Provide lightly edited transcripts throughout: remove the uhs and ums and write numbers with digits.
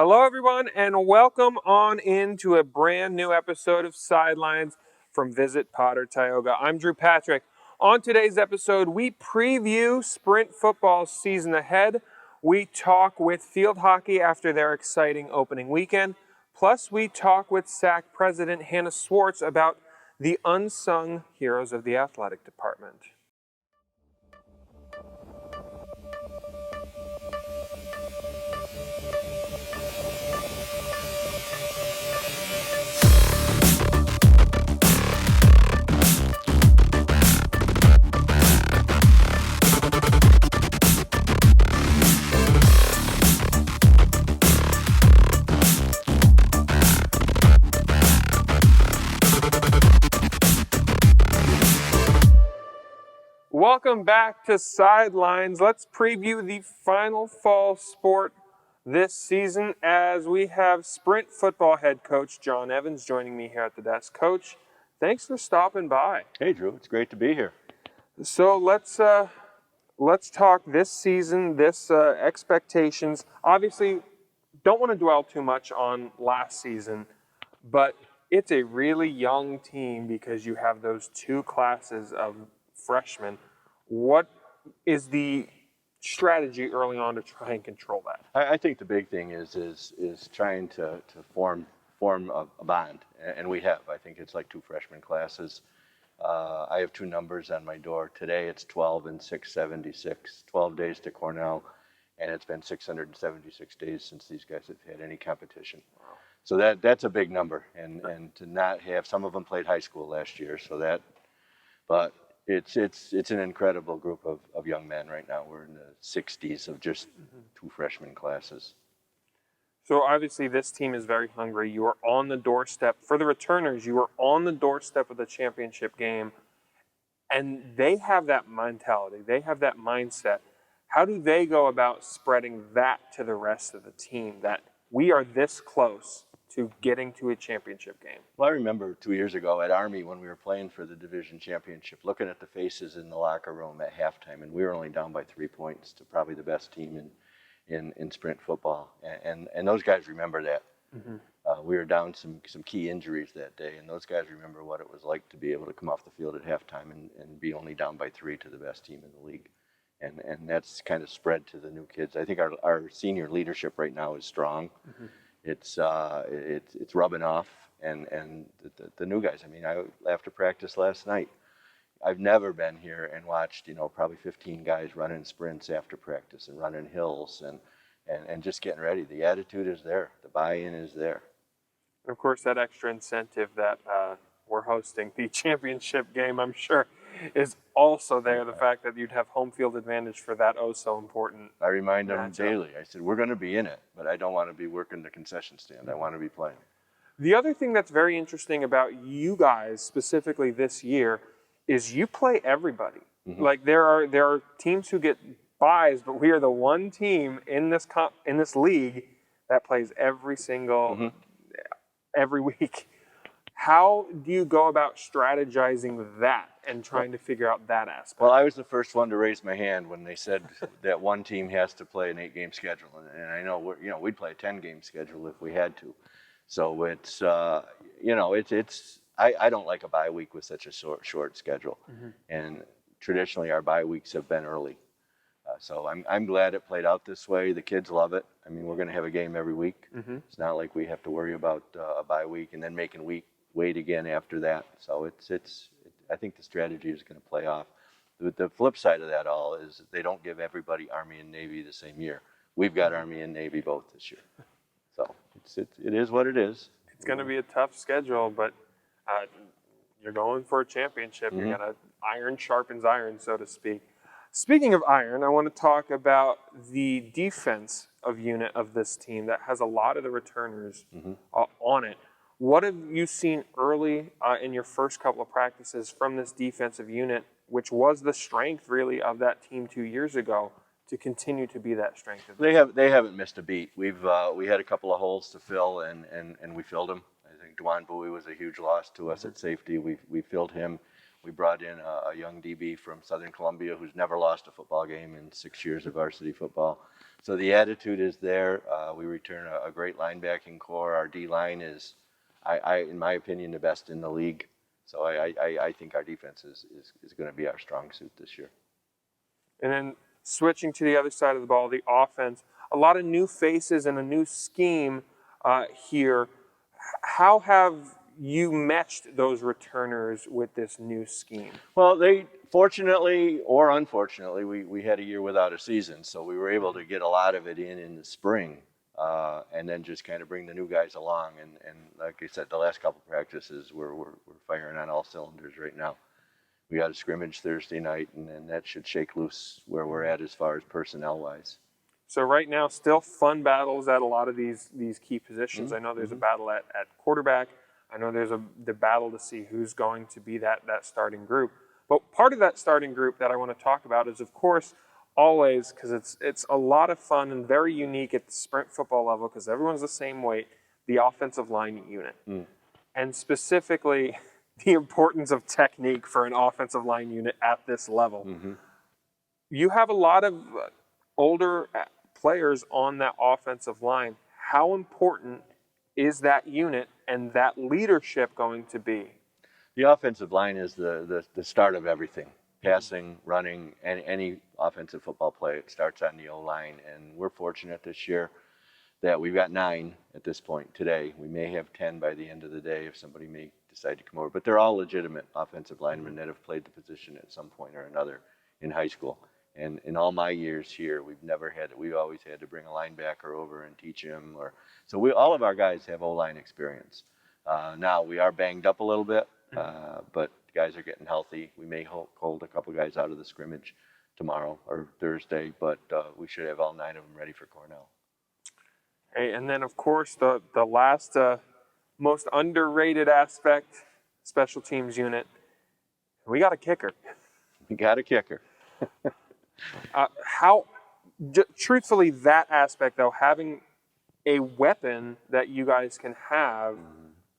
Hello, everyone, and welcome on into a brand new episode of Sidelines from Visit Potter Tioga. I'm Drew Patrick. On today's episode, we preview Sprint football season ahead. We talk with field hockey after their exciting opening weekend. Plus, we talk with SAAC President Hannah Swartz about the unsung heroes of the athletic department. Welcome back to Sidelines. Let's preview the final fall sport this season as we have Sprint football head coach John Evans joining me here at the desk. Coach, thanks for stopping by. Hey Drew, it's great to be here. So let's talk this season, expectations. Obviously, don't want to dwell too much on last season, but it's a really young team because you have those two classes of freshmen. What is the strategy early on to try and control that? I think the big thing is trying to form a bond, and we have. I think it's like two freshman classes. I have two numbers on my door. Today it's 12 and 676, 12 days to Cornell, and it's been 676 days since these guys have had any competition. Wow. So that's a big number, and to not have, some of them played high school last year, but it's an incredible group of young men right now. We're in the 60s of just two freshman classes. So obviously this team is very hungry. You are on the doorstep. For the returners, you are on the doorstep of the championship game, and they have that mentality. They have that mindset. How do they go about spreading that to the rest of the team, that we are this close to getting to a championship game? Well, I remember 2 years ago at Army when we were playing for the division championship, looking at the faces in the locker room at halftime, and we were only down by 3 points to probably the best team in Sprint football, and those guys remember that. We were down some key injuries that day, and those guys remember what it was like to be able to come off the field at halftime and be only down by 3 to the best team in the league, and that's kind of spread to the new kids. I think our senior leadership right now is strong. It's rubbing off, and the new guys. I mean, after practice last night, I've never been here and watched, probably 15 guys running sprints after practice and running hills and just getting ready. The attitude is there. The buy-in is there. And of course, that extra incentive that we're hosting the championship game, I'm sure, is also there. The fact that you'd have home field advantage for that so important. I remind them daily. I said, we're going to be in it, but I don't want to be working the concession stand. I want to be playing. The other thing that's very interesting about you guys, specifically this year, is you play everybody. Like there are teams who get buys, but we are the one team in this league that plays every single every week. How do you go about strategizing that and trying to figure out that aspect? Well, I was the first one to raise my hand when they said that one team has to play an 8-game schedule, and I know we'd play a 10-game schedule if we had to. So it's I don't like a bye week with such a short schedule, and traditionally our bye weeks have been early. So I'm glad it played out this way. The kids love it. I mean, we're going to have a game every week. It's not like we have to worry about a bye week and then making wait again after that. So I think the strategy is going to play off. The flip side of that all is they don't give everybody Army and Navy the same year. We've got Army and Navy both this year. So it is what it is. It's going to be a tough schedule, but you're going for a championship. You're gonna iron sharpens iron, so to speak. Speaking of iron, I want to talk about the defense unit of this team that has a lot of the returners on it. What have you seen early in your first couple of practices from this defensive unit, which was the strength really of that team 2 years ago, to continue to be that strength? They haven't missed a beat. We had a couple of holes to fill, and we filled them. I think Dwan Bowie was a huge loss to us at safety. We filled him. We brought in a young DB from Southern Columbia who's never lost a football game in 6 years of varsity football. So the attitude is there. We return a great linebacking core. Our D-line is, in my opinion, the best in the league. So I think our defense is going to be our strong suit this year. And then switching to the other side of the ball, the offense, a lot of new faces and a new scheme here. How have you matched those returners with this new scheme? Well, fortunately or unfortunately, we had a year without a season, so we were able to get a lot of it in the spring, and then just kind of bring the new guys along. And like I said, the last couple practices, we're firing on all cylinders right now. We got a scrimmage Thursday night, and then that should shake loose where we're at as far as personnel-wise. So right now, still fun battles at a lot of these key positions. Mm-hmm. I know there's a battle at quarterback. I know there's the battle to see who's going to be that starting group. But part of that starting group that I want to talk about is, of course, always, because it's a lot of fun and very unique at the sprint football level because everyone's the same weight, the offensive line unit. And specifically, the importance of technique for an offensive line unit at this level. You have a lot of older players on that offensive line. How important is that unit and that leadership going to be? The offensive line is the start of everything. Passing, running, any offensive football play, it starts on the O-line. And we're fortunate this year that we've got 9 at this point today. We may have 10 by the end of the day if somebody may decide to come over. But they're all legitimate offensive linemen that have played the position at some point or another in high school. And in all my years here, we've always had to bring a linebacker over and teach him. So all of our guys have O-line experience. Now we are banged up a little bit, but guys are getting healthy. We may hold a couple guys out of the scrimmage tomorrow or Thursday, but we should have all 9 of them ready for Cornell. Hey, and then of course the last most underrated aspect, special teams unit. We got a kicker. We got a kicker. Truthfully, that aspect though, having a weapon that you guys can have,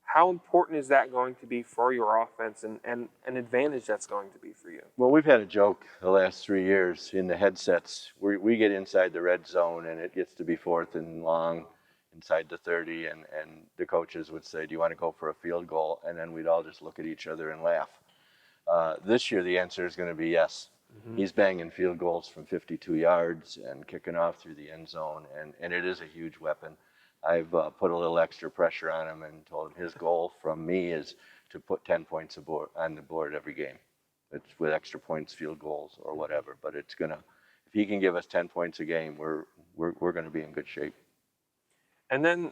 how important is that going to be for your offense and an advantage that's going to be for you? Well, we've had a joke the last 3 years in the headsets. We get inside the red zone and it gets to be 4th and long inside the 30 and the coaches would say, do you want to go for a field goal? And then we'd all just look at each other and laugh. This year the answer is going to be yes. He's banging field goals from 52 yards and kicking off through the end zone, and it is a huge weapon. I've put a little extra pressure on him and told him his goal from me is to put 10 points on the board every game. It's with extra points, field goals, or whatever. But if he can give us 10 points a game, we're going to be in good shape. And then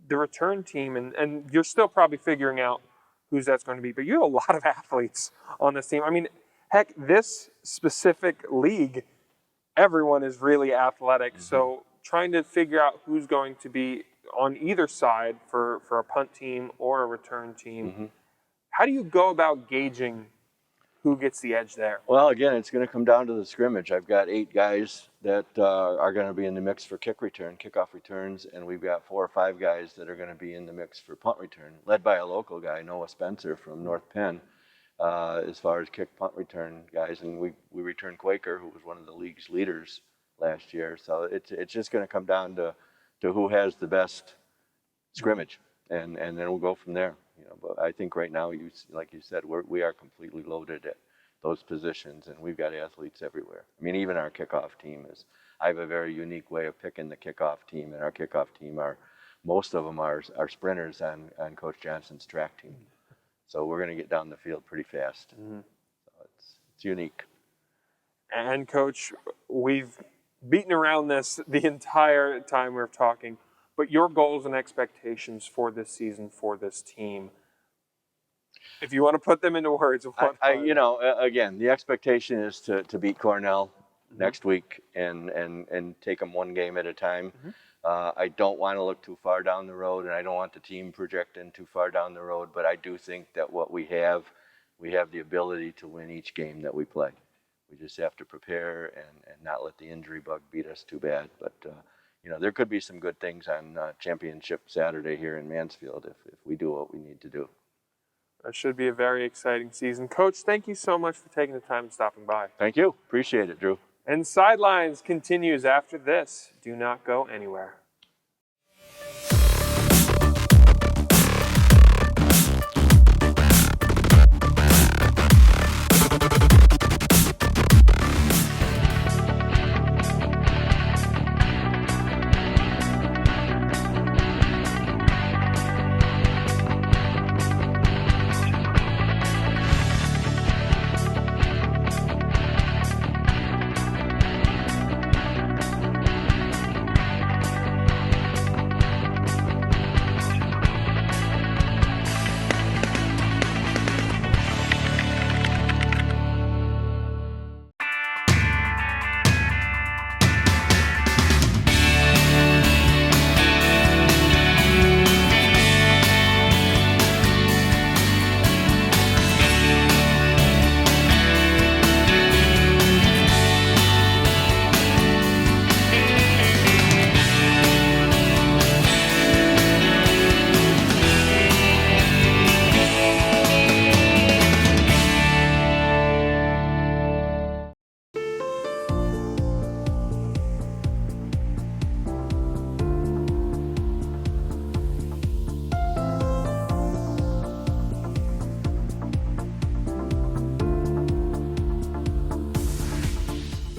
the return team, and you're still probably figuring out who's that's going to be, but you have a lot of athletes on this team. I mean, heck, this specific league, everyone is really athletic. So trying to figure out who's going to be on either side for a punt team or a return team, how do you go about gauging who gets the edge there? Well, again, it's going to come down to the scrimmage. I've got 8 guys that are going to be in the mix for kickoff returns, and we've got 4 or 5 guys that are going to be in the mix for punt return, led by a local guy, Noah Spencer from North Penn, as far as punt return guys. And we returned Quaker, who was one of the league's leaders last year. So it's just going to come down to who has the best scrimmage, and then we'll go from there. But I think right now, like you said, we are completely loaded at those positions, and we've got athletes everywhere. I mean, even our kickoff team I have a very unique way of picking the kickoff team, and our kickoff team most of them are sprinters on Coach Johnson's track team. So we're going to get down the field pretty fast. So it's unique. And Coach, we've beaten around this the entire time we're talking, but your goals and expectations for this season for this team, if you want to put them into words. Again, the expectation is to beat Cornell next week and take them one game at a time. I don't want to look too far down the road, and I don't want the team projecting too far down the road, but I do think that what we have the ability to win each game that we play. We just have to prepare and not let the injury bug beat us too bad. But, there could be some good things on Championship Saturday here in Mansfield if we do what we need to do. That should be a very exciting season. Coach, thank you so much for taking the time and stopping by. Thank you. Appreciate it, Drew. And Sidelines continues after this. Do not go anywhere.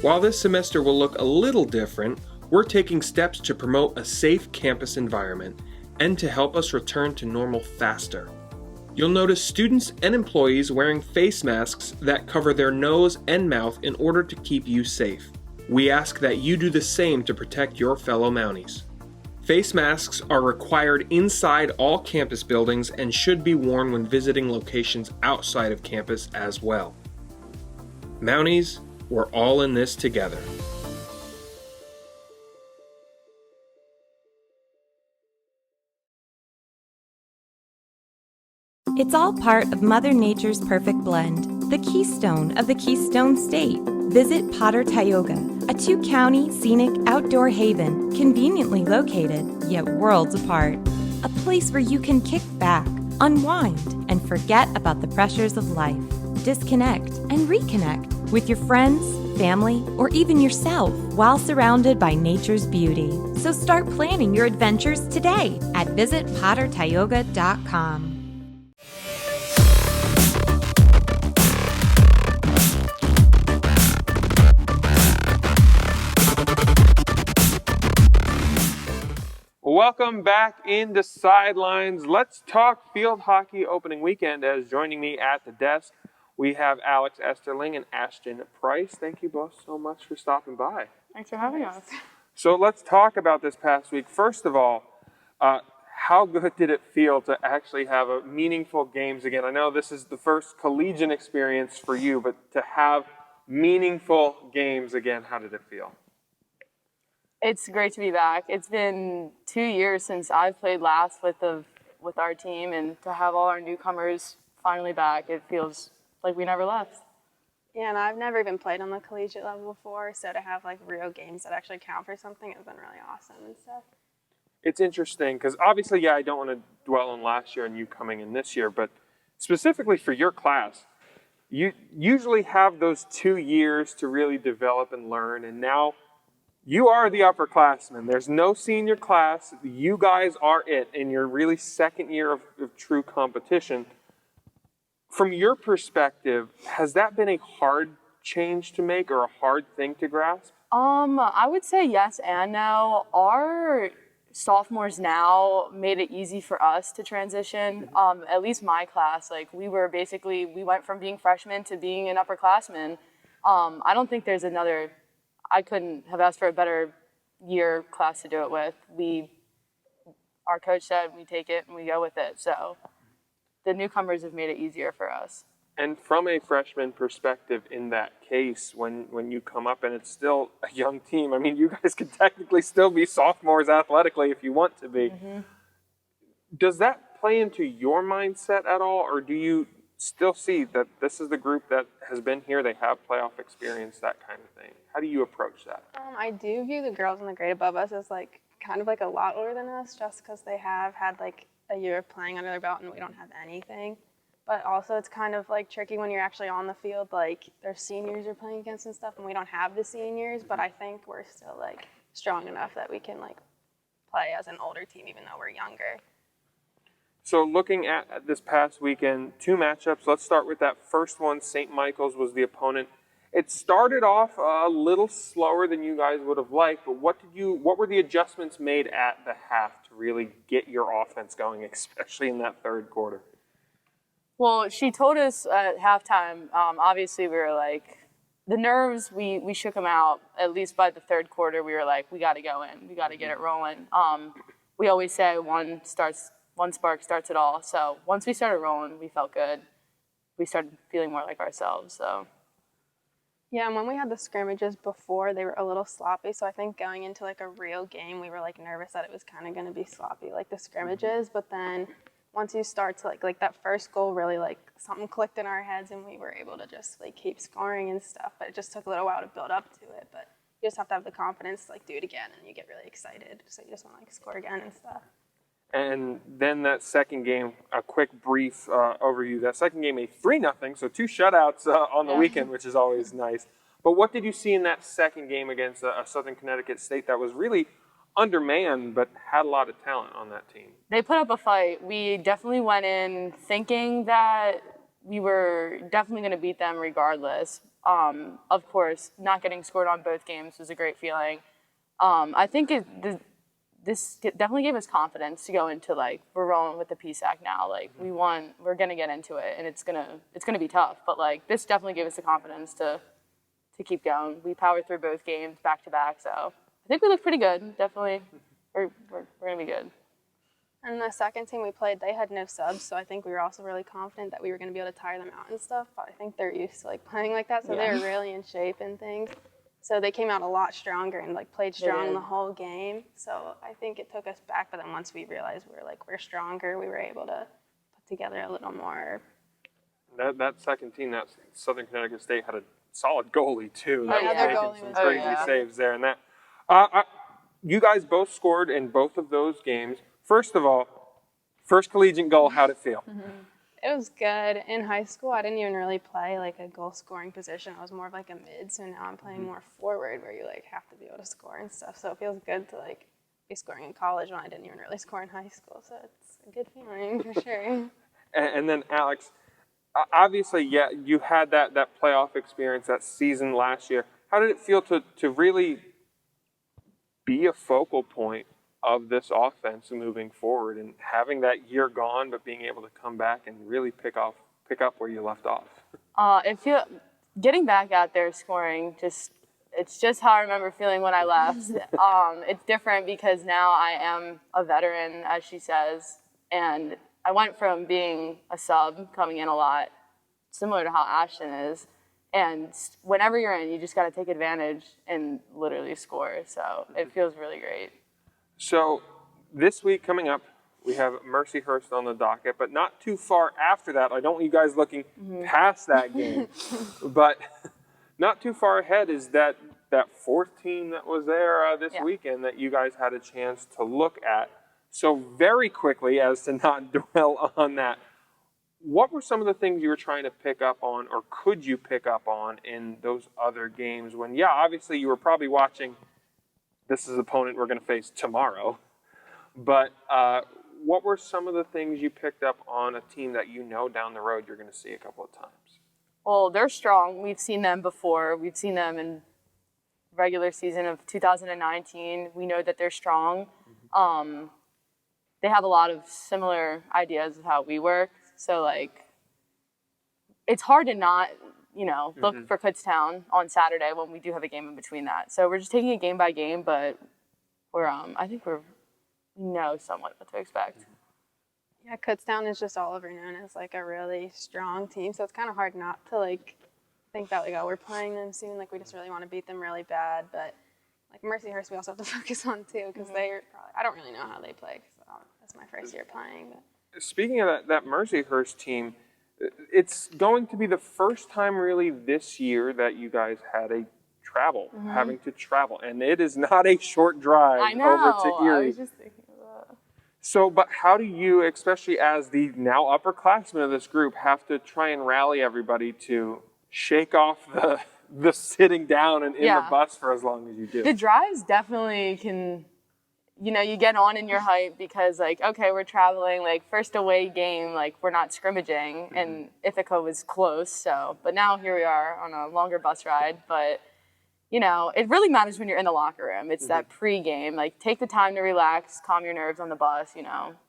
While this semester will look a little different, we're taking steps to promote a safe campus environment and to help us return to normal faster. You'll notice students and employees wearing face masks that cover their nose and mouth in order to keep you safe. We ask that you do the same to protect your fellow Mounties. Face masks are required inside all campus buildings and should be worn when visiting locations outside of campus as well. Mounties, we're all in this together. It's all part of Mother Nature's perfect blend, the keystone of the Keystone State. Visit Potter Tioga, a 2-county scenic outdoor haven conveniently located, yet worlds apart. A place where you can kick back, unwind, and forget about the pressures of life. Disconnect and reconnect with your friends, family, or even yourself while surrounded by nature's beauty. So start planning your adventures today at visitpottertioga.com. Welcome back into Sidelines. Let's talk field hockey opening weekend. As joining me at the desk, we have Alex Esterling and Ashton Price. Thank you both so much for stopping by. Thanks for having us. So let's talk about this past week. First of all, how good did it feel to actually have a meaningful games again? I know this is the first collegiate experience for you, but to have meaningful games again, how did it feel? It's great to be back. It's been 2 years since I've played last with our team, and to have all our newcomers finally back, it feels like we never left. Yeah, and I've never even played on the collegiate level before, so to have like real games that actually count for something has been really awesome and stuff. It's interesting because obviously, I don't want to dwell on last year and you coming in this year, but specifically for your class, you usually have those 2 years to really develop and learn, and now you are the upperclassmen. There's no senior class. You guys are it in your really second year of true competition. From your perspective, has that been a hard change to make or a hard thing to grasp? I would say yes and no. Our sophomores now made it easy for us to transition. At least my class, like we went from being freshmen to being an upperclassman. I don't think there's I couldn't have asked for a better year class to do it with. Our coach said we take it and we go with it. So the newcomers have made it easier for us. And from a freshman perspective in that case, when you come up and it's still a young team, I mean, you guys could technically still be sophomores athletically if you want to be. Mm-hmm. Does that play into your mindset at all, or do you still see that this is the group that has been here, they have playoff experience, that kind of thing? How do you approach that? I do view the girls in the grade above us as like kind of like a lot older than us, just because they have had like a year of playing under their belt and we don't have anything. but also it's kind of like tricky when you're actually on the field. Like there's seniors you're playing against and stuff, and we don't have the seniors, but I think we're still like strong enough that we can like play as an older team even though we're younger. So looking at this past weekend, 2 matchups. Let's start with that first one. St. Michael's was the opponent. It started off a little slower than you guys would have liked, but what were the adjustments made at the half to really get your offense going, especially in that third quarter? Well, she told us at halftime, obviously we were like, the nerves, we shook them out. At least by the third quarter, we were like, we got to go in. We got to get it rolling. We always say one spark starts it all. So once we started rolling, we felt good. We started feeling more like ourselves. So. Yeah, and when we had the scrimmages before, they were a little sloppy. So I think going into like a real game, we were like nervous that it was kind of going to be sloppy, like the scrimmages. But then once you start to like that first goal, really like something clicked in our heads, and we were able to just like keep scoring and stuff. But it just took a little while to build up to it. But you just have to have the confidence to like do it again, and you get really excited. So you just want to like score again and stuff. And then that second game, a quick brief overview. That second game, a 3-0, so 2 shutouts on the weekend, which is always nice. But what did you see in that second game against a Southern Connecticut State that was really undermanned but had a lot of talent on that team? They put up a fight. We definitely went in thinking that we were definitely going to beat them regardless. Of course, not getting scored on both games was a great feeling. I think this definitely gave us confidence to go into like, we're rolling with the SAAC now. Like we won, we're gonna get into it, and it's gonna be tough. But like this definitely gave us the confidence to keep going. We powered through both games back to back, so I think we look pretty good. Definitely, we're gonna be good. And the second team we played, they had no subs, so I think we were also really confident that we were going to be able to tire them out and stuff. But I think they're used to like playing like that, so they were really in shape and things. So they came out a lot stronger and like played strong the whole game. So I think it took us back, but then once we realized we're stronger, we were able to put together a little more. That second team, that Southern Connecticut State, had a solid goalie too. Their That goalie was making was some crazy saves there. And that you guys both scored in both of those games. First of all, first collegiate goal, how'd it feel? It was good. In high school, I didn't even really play like a goal scoring position. I was more of like a mid, so now I'm playing more forward where you like have to be able to score and stuff. So it feels good to like be scoring in college when I didn't even really score in high school. So it's a good feeling for sure. And then Alex, obviously, yeah, you had that playoff experience, that season last year. How did it feel to really be a focal point of this offense moving forward, and having that year gone, but being able to come back and really pick up where you left off? Getting back out there scoring, it's just how I remember feeling when I left. It's different because now I am a veteran, as she says, and I went from being a sub, coming in a lot, similar to how Ashton is, and whenever you're in, you just got to take advantage and literally score. So it feels really great. So this week coming up, we have Mercyhurst on the docket, but not too far after that. I don't want you guys looking past that game, but not too far ahead is that fourth team that was there this weekend that you guys had a chance to look at. So very quickly, as to not dwell on that, what were some of the things you were trying to pick up on, or could you pick up on in those other games when, obviously you were probably watching, this is the opponent we're going to face tomorrow, but what were some of the things you picked up on a team that you know down the road you're going to see a couple of times? Well, they're strong. We've seen them before. We've seen them in regular season of 2019. We know that they're strong. They have a lot of similar ideas of how we work. So, like, it's hard to not, look for Kutztown on Saturday when we do have a game in between that. So we're just taking it game by game, but I think we know somewhat what to expect. Yeah, Kutztown is just all over known as like a really strong team, so it's kind of hard not to like think that like, oh, we're playing them soon, like we just really want to beat them really bad. But like Mercyhurst, we also have to focus on too, because I don't really know how they play, because that's my first year playing. But. Speaking of that Mercyhurst team, it's going to be the first time really this year that you guys had having to travel, and it is not a short drive over to Erie. I was just thinking of that. So, but how do you, especially as the now upperclassmen of this group, have to try and rally everybody to shake off the sitting down and in the Yeah. bus for as long as you do? The drives definitely can, you get on in your hype because, like, okay, we're traveling, like, first away game, like, we're not scrimmaging, and Ithaca was close, so, but now here we are on a longer bus ride, but, it really matters when you're in the locker room. It's that pre-game, like, take the time to relax, calm your nerves on the bus,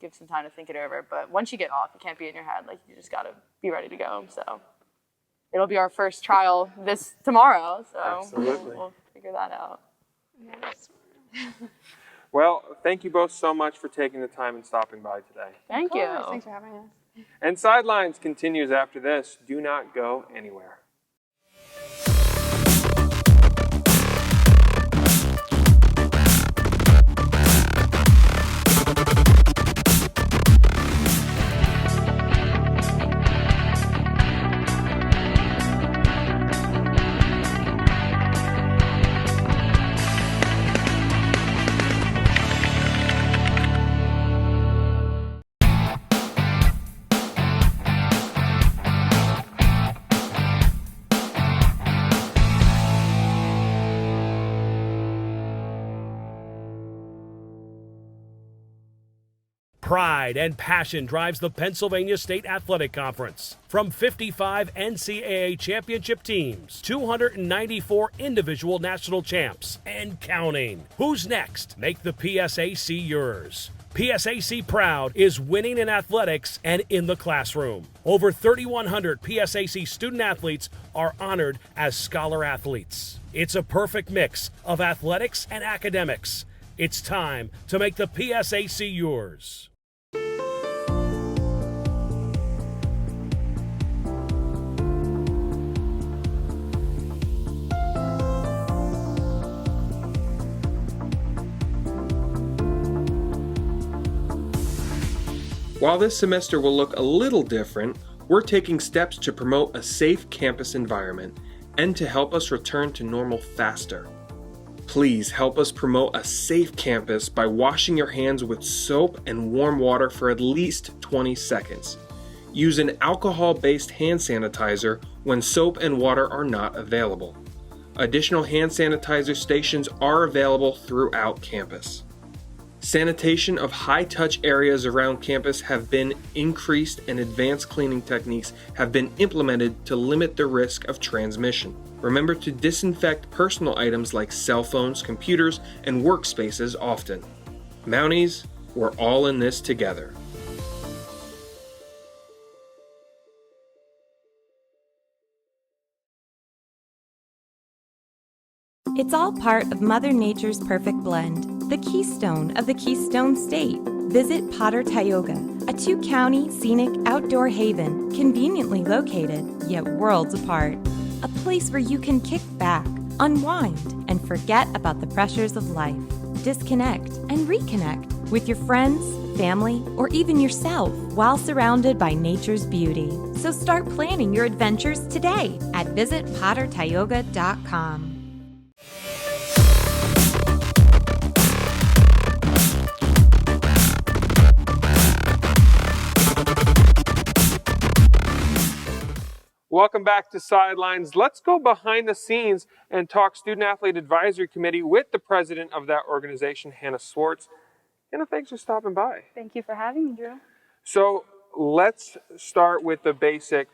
give some time to think it over, but once you get off, it can't be in your head, like, you just gotta be ready to go, so. It'll be our first trial tomorrow, so Absolutely. we'll figure that out. Well, thank you both so much for taking the time and stopping by today. Thank you. Thanks for having us. And Sidelines continues after this. Do not go anywhere. Pride and passion drives the Pennsylvania State Athletic Conference. From 55 NCAA championship teams, 294 individual national champs, and counting. Who's next? Make the PSAC yours. PSAC Proud is winning in athletics and in the classroom. Over 3,100 PSAC student athletes are honored as scholar athletes. It's a perfect mix of athletics and academics. It's time to make the PSAC yours. While this semester will look a little different, we're taking steps to promote a safe campus environment and to help us return to normal faster. Please help us promote a safe campus by washing your hands with soap and warm water for at least 20 seconds. Use an alcohol-based hand sanitizer when soap and water are not available. Additional hand sanitizer stations are available throughout campus. Sanitation of high-touch areas around campus have been increased and advanced cleaning techniques have been implemented to limit the risk of transmission. Remember to disinfect personal items like cell phones, computers, and workspaces often. Mounties, we're all in this together. It's all part of Mother Nature's perfect blend, the keystone of the Keystone State. Visit Potter Tioga, a 2-county scenic outdoor haven conveniently located, yet worlds apart. A place where you can kick back, unwind, and forget about the pressures of life. Disconnect and reconnect with your friends, family, or even yourself while surrounded by nature's beauty. So start planning your adventures today at visitpottertioga.com. Welcome back to Sidelines. Let's go behind the scenes and talk Student Athlete Advisory Committee with the president of that organization, Hannah Swartz. Hannah, thanks for stopping by. Thank you for having me, Drew. So let's start with the basic.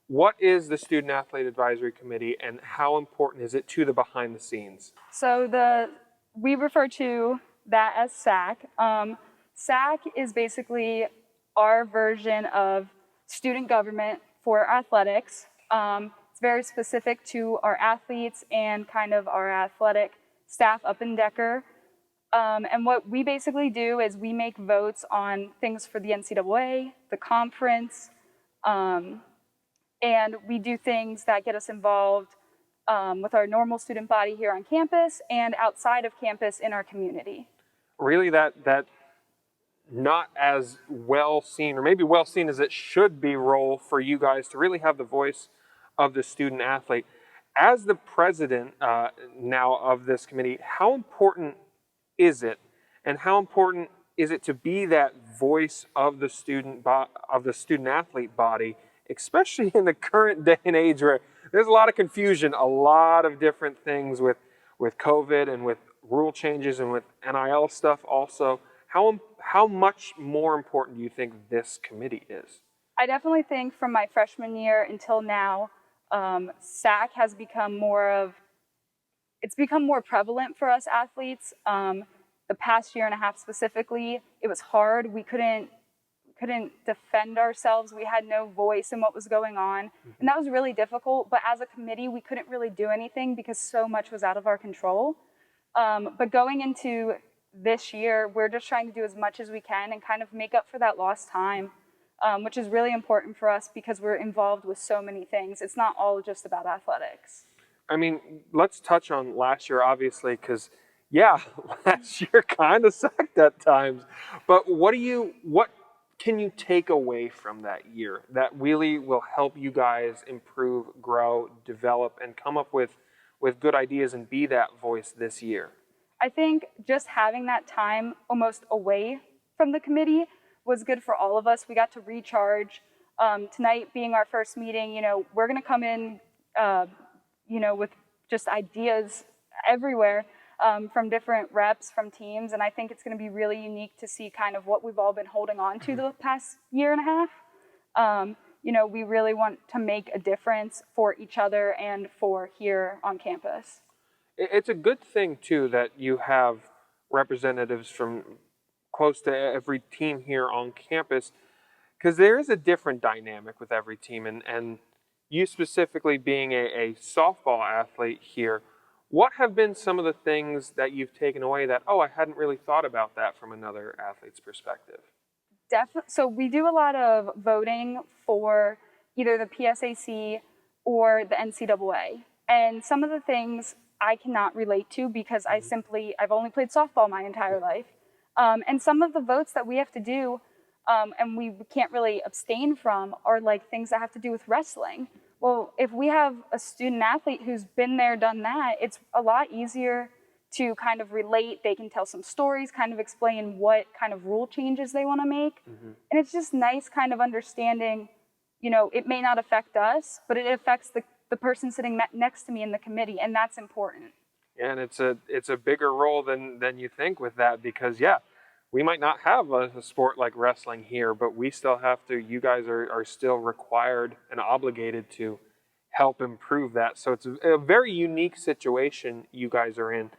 What is the Student Athlete Advisory Committee and how important is it to the behind the scenes? So we refer to that as SAAC. SAAC is basically our version of student government for athletics. It's very specific to our athletes and kind of our athletic staff up in Decker. And what we basically do is we make votes on things for the NCAA, the conference, and we do things that get us involved with our normal student body here on campus and outside of campus in our community. Really that not as well seen, or maybe well seen as it should be, role for you guys to really have the voice of the student athlete. As the president now of this committee, how important is it, and how important is it to be that voice of the student athlete body, especially in the current day and age where there's a lot of confusion, a lot of different things with COVID and with rule changes and with NIL stuff also. How much more important do you think this committee is? I definitely think from my freshman year until now, SAAC has become more prevalent for us athletes. The past year and a half specifically, it was hard. We couldn't defend ourselves. We had no voice in what was going on. And that was really difficult. But as a committee, we couldn't really do anything because so much was out of our control. But going into this year, we're just trying to do as much as we can and kind of make up for that lost time, which is really important for us because we're involved with so many things. It's not all just about athletics. I mean, let's touch on last year, obviously, because, yeah, last year kind of sucked at times. But what can you take away from that year that really will help you guys improve, grow, develop, and come up with good ideas and be that voice this year? I think just having that time almost away from the committee was good for all of us. We got to recharge. Tonight being our first meeting, we're going to come in, with just ideas everywhere from different reps, from teams. And I think it's going to be really unique to see kind of what we've all been holding on to the past year and a half. We really want to make a difference for each other and for here on campus. It's a good thing, too, that you have representatives from close to every team here on campus, because there is a different dynamic with every team. And you specifically being a softball athlete here, what have been some of the things that you've taken away that, I hadn't really thought about that from another athlete's perspective? So we do a lot of voting for either the PSAC or the NCAA. And some of the things I cannot relate to because I've only played softball my entire life. And some of the votes that we have to do and we can't really abstain from are like things that have to do with wrestling. Well, if we have a student athlete who's been there, done that, it's a lot easier to kind of relate. They can tell some stories, kind of explain what kind of rule changes they want to make. And it's just nice kind of understanding, it may not affect us, but it affects the person sitting next to me in the committee, and that's important. Yeah, and it's a bigger role than you think with that because, yeah, we might not have a sport like wrestling here, but we still have to, you guys are still required and obligated to help improve that. So it's a very unique situation you guys are in.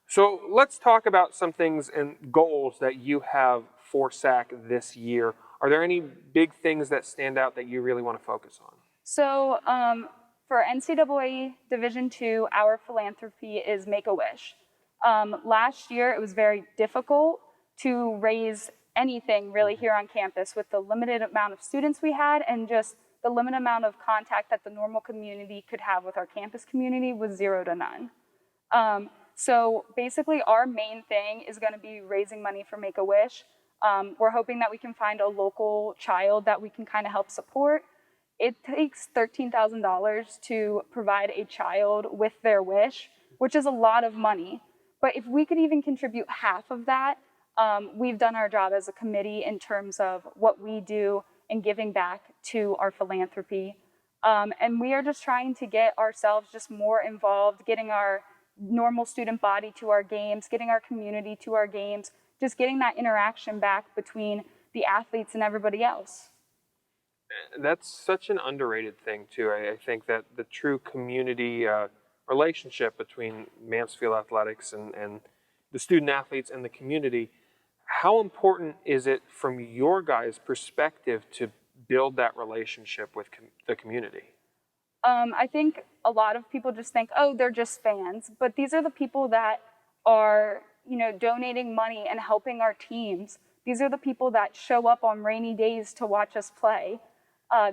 So let's talk about some things and goals that you have for SAAC this year. Are there any big things that stand out that you really want to focus on? So for NCAA Division II, our philanthropy is Make-A-Wish. Last year, it was very difficult to raise anything really here on campus with the limited amount of students we had and just the limited amount of contact that the normal community could have with our campus community was 0 to none. So basically our main thing is going to be raising money for Make-A-Wish. We're hoping that we can find a local child that we can kind of help support. It takes $13,000 to provide a child with their wish, which is a lot of money. But if we could even contribute half of that, we've done our job as a committee in terms of what we do and giving back to our philanthropy. And we are just trying to get ourselves just more involved, getting our normal student body to our games, getting our community to our games, just getting that interaction back between the athletes and everybody else. That's such an underrated thing, too. I think that the true community relationship between Mansfield Athletics and the student athletes and the community, how important is it from your guys' perspective to build that relationship with the community? I think a lot of people just think, they're just fans. But these are the people that are, donating money and helping our teams. These are the people that show up on rainy days to watch us play.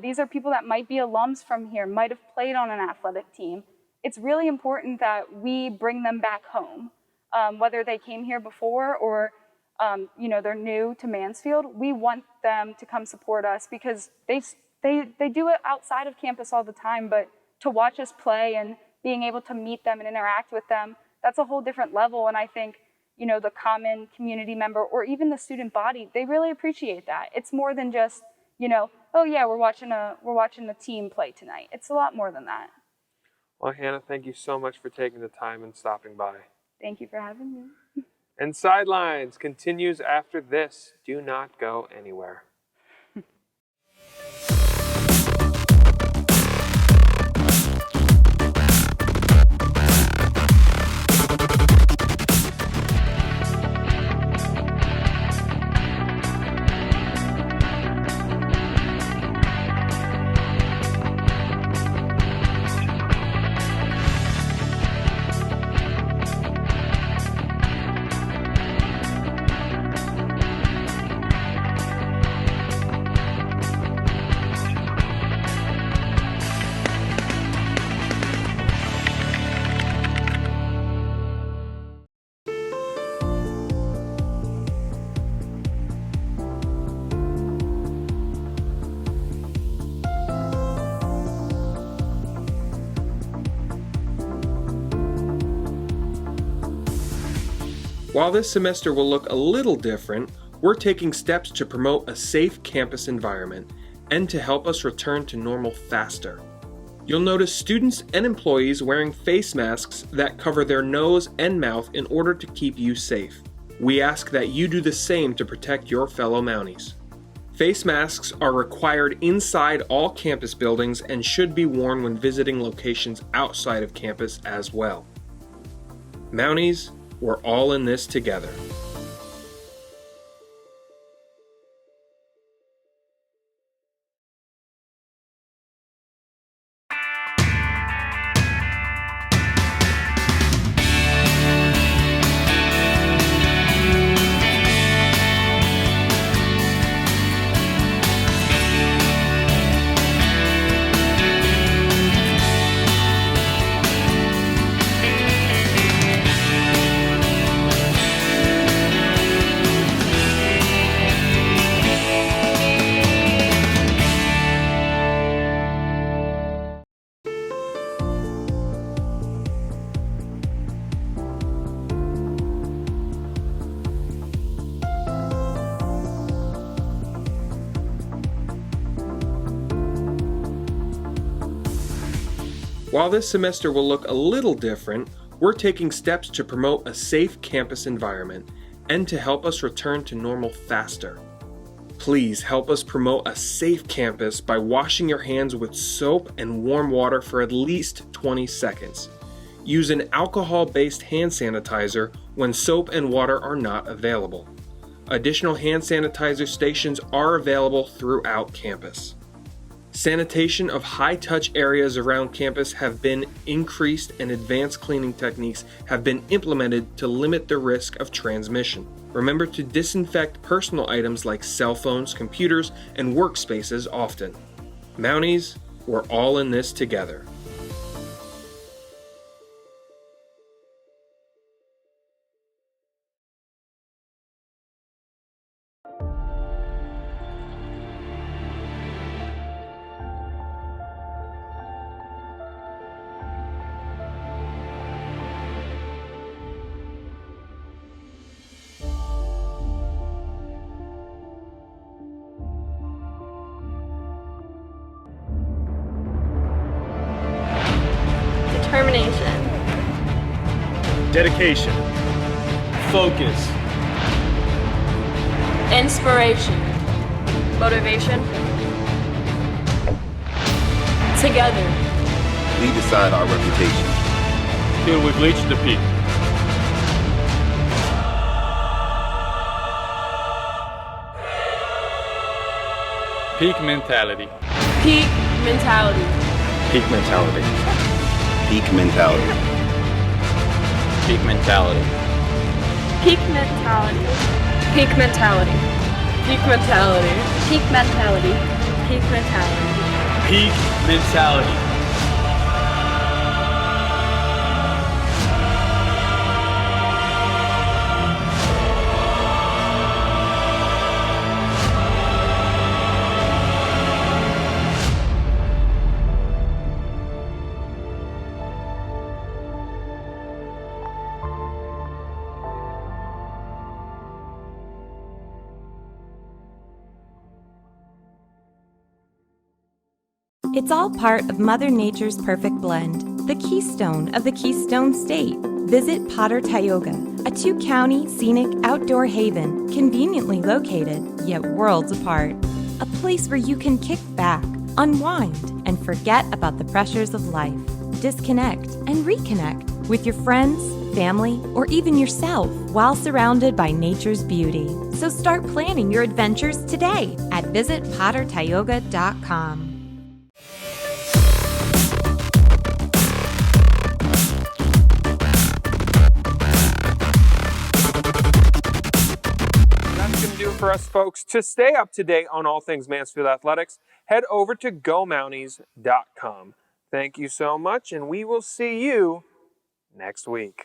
These are people that might be alums from here, might have played on an athletic team. It's really important that we bring them back home. Whether they came here before or, they're new to Mansfield, we want them to come support us because they do it outside of campus all the time, but to watch us play and being able to meet them and interact with them, that's a whole different level. And I think, you know, the common community member or even the student body, they really appreciate that. It's more than just, you know, oh yeah, we're watching the team play tonight. It's a lot more than that. Well, Hannah, thank you so much for taking the time and stopping by. Thank you for having me. And Sidelines continues after this. Do not go anywhere. While this semester will look a little different, we're taking steps to promote a safe campus environment and to help us return to normal faster. You'll notice students and employees wearing face masks that cover their nose and mouth in order to keep you safe. We ask that you do the same to protect your fellow Mounties. Face masks are required inside all campus buildings and should be worn when visiting locations outside of campus as well. Mounties, we're all in this together. While this semester will look a little different, we're taking steps to promote a safe campus environment and to help us return to normal faster. Please help us promote a safe campus by washing your hands with soap and warm water for at least 20 seconds. Use an alcohol-based hand sanitizer when soap and water are not available. Additional hand sanitizer stations are available throughout campus. Sanitation of high-touch areas around campus have been increased and advanced cleaning techniques have been implemented to limit the risk of transmission. Remember to disinfect personal items like cell phones, computers, and workspaces often. Mounties, we're all in this together. Determination. Dedication. Focus. Inspiration. Motivation. Together. We decide our reputation. Till we've reached the peak. Peak mentality. Peak mentality. Peak mentality. Peak mentality. Peak mentality. Peak mentality. Peak mentality. Peak mentality. Peak mentality. Peak mentality. Peak mentality. It's all part of Mother Nature's perfect blend, the keystone of the Keystone State. Visit Potter Tioga, a 2-county scenic outdoor haven conveniently located, yet worlds apart. A place where you can kick back, unwind, and forget about the pressures of life. Disconnect and reconnect with your friends, family, or even yourself while surrounded by nature's beauty. So start planning your adventures today at visitpottertioga.com. That's going to do it for us, folks. To stay up to date on all things Mansfield Athletics, head over to GoMounties.com. Thank you so much, and we will see you next week.